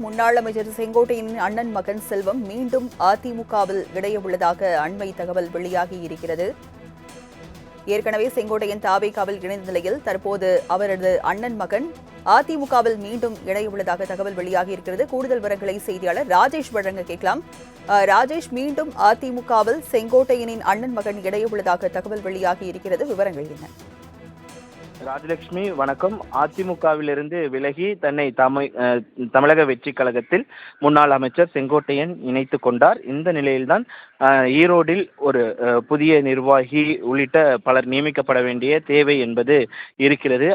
முன்னாள் அமைச்சர் செங்கோட்டையனின் அண்ணன் மகன் செல்வம் மீண்டும் அதிமுகவில் இணைய உள்ளதாக அண்மை தகவல் வெளியாகியிருக்கிறது. ஏற்கனவே செங்கோட்டையன் தாவேகாவில் இணைந்த நிலையில் தற்போது அவரது அண்ணன் மகன் அதிமுகவில் மீண்டும் இணைய உள்ளதாக தகவல் வெளியாகியிருக்கிறது. கூடுதல் விவரங்களை செய்தியாளர் ராஜேஷ் வழங்க கேட்கலாம். ராஜேஷ், மீண்டும் அதிமுகவில் செங்கோட்டையனின் அண்ணன் மகன் இணைய உள்ளதாக தகவல் வெளியாகியிருக்கிறது. விவரங்கள் என்ன? ராஜலட்சுமி, வணக்கம். அதிமுகவிலிருந்து விலகி தன்னை தமிழக வெற்றி கழகத்தில் முன்னாள் அமைச்சர் செங்கோட்டையன் இணைத்துக் கொண்டார். இந்த நிலையில்தான் ஈரோடில் ஒரு புதிய நிர்வாகி உள்ளிட்ட பலர் நியமிக்கப்பட வேண்டிய தேவை என்பது இருக்கிறது.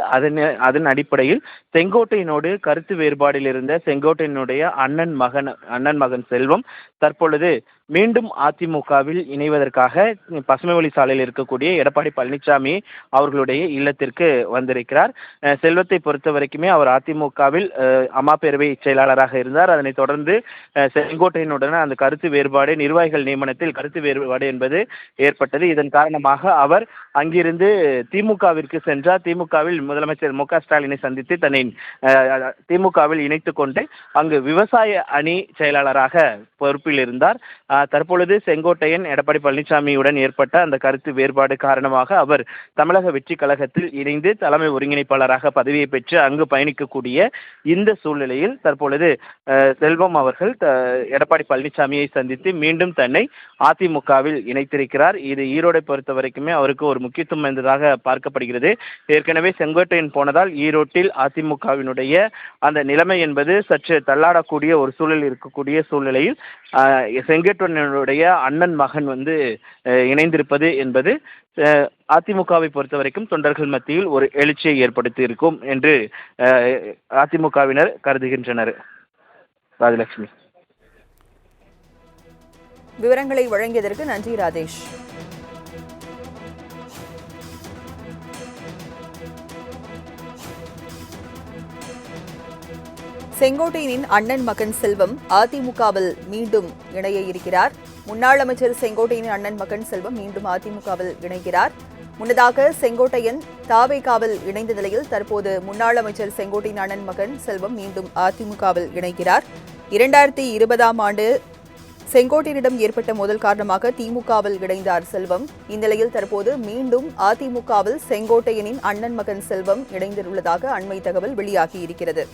அதன் அடிப்படையில் செங்கோட்டையனோடு கருத்து வேறுபாடில் இருந்த செங்கோட்டையனுடைய அண்ணன் மகன் செல்வம் தற்பொழுது மீண்டும் அதிமுகவில் இணைவதற்காக பசுமைவழி சாலையில் இருக்கக்கூடிய எடப்பாடி பழனிசாமி அவர்களுடைய இல்லத்திற்கு வந்திருக்கிறார். செல்வத்தை பொறுத்த வரைக்குமே அவர் அதிமுகவில் அம்மா பேரவை செயலாளராக இருந்தார். அதனைத் தொடர்ந்து செங்கோட்டையனுடன் அந்த கருத்து வேறுபாடு, நிர்வாகிகள் நியமனத்தில் கருத்து வேறுபாடு என்பது ஏற்பட்டது. இதன் காரணமாக அவர் அங்கிருந்து திமுகவிற்கு சென்றார். திமுகவில் முதலமைச்சர் மு க ஸ்டாலினை சந்தித்து தன்னை திமுகவில் இணைத்துக் கொண்டு அங்கு விவசாய அணி செயலாளராக பொறுப்பில் இருந்தார். தற்பொழுது செங்கோட்டையன் எடப்பாடி பழனிசாமியுடன் ஏற்பட்ட அந்த கருத்து வேறுபாடு காரணமாக அவர் தமிழக வெற்றி கழகத்தில் இணைந்து தலைமை ஒருங்கிணைப்பாளராக பதவியை பெற்று அங்கு பயணிக்கக்கூடிய இந்த சூழ்நிலையில் தற்பொழுது செல்வம் அவர்கள் எடப்பாடி பழனிசாமியை சந்தித்து மீண்டும் தன்னை அதிமுகவில் இணைத்திருக்கிறார். இது ஈரோடை பொறுத்த வரைக்குமே அவருக்கு ஒரு முக்கியத்துவம் வாய்ந்ததாக பார்க்கப்படுகிறது. ஏற்கனவே செங்கோட்டையன் போனதால் ஈரோட்டில் அதிமுகவினுடைய அந்த நிலைமை என்பது சற்று தள்ளாடக்கூடிய ஒரு சூழல் இருக்கக்கூடிய சூழ்நிலையில் செங்கோட்டையனுடைய அண்ணன் மகன் இணைந்திருப்பது என்பது அதிமுகவை பொறுத்த வரைக்கும் தொண்டர்கள் மத்தியில் ஒரு எழுச்சியை ஏற்படுத்தி இருக்கும் என்று அதிமுகவினர் கருதுகின்றனர். ராஜலட்சுமி, விவரங்களை வழங்கியதற்கு நன்றி ராஜேஷ். செங்கோட்டையனின் அண்ணன் மகன் செல்வம் அதிமுகவில் மீண்டும் இணைய இருக்கிறார். முன்னாள் அமைச்சர் செங்கோட்டையனின் அண்ணன் மகன் செல்வம் மீண்டும் அதிமுகவில் இணைகிறார். முன்னதாக செங்கோட்டையன் தாவேகாவில் இணைந்த நிலையில் தற்போது முன்னாள் அமைச்சர் செங்கோட்டையன் அண்ணன் மகன் செல்வம் மீண்டும் அதிமுகவில் இணைகிறார். 2020ஆம் ஆண்டு செங்கோட்டையனிடம் ஏற்பட்ட மோதல் காரணமாக திமுகவில் இணைந்தார் செல்வம். இந்நிலையில் தற்போது மீண்டும் அதிமுகவில் செங்கோட்டையனின் அண்ணன் மகன் செல்வம் இணைந்துள்ளதாக அண்மை தகவல் வெளியாகியிருக்கிறது.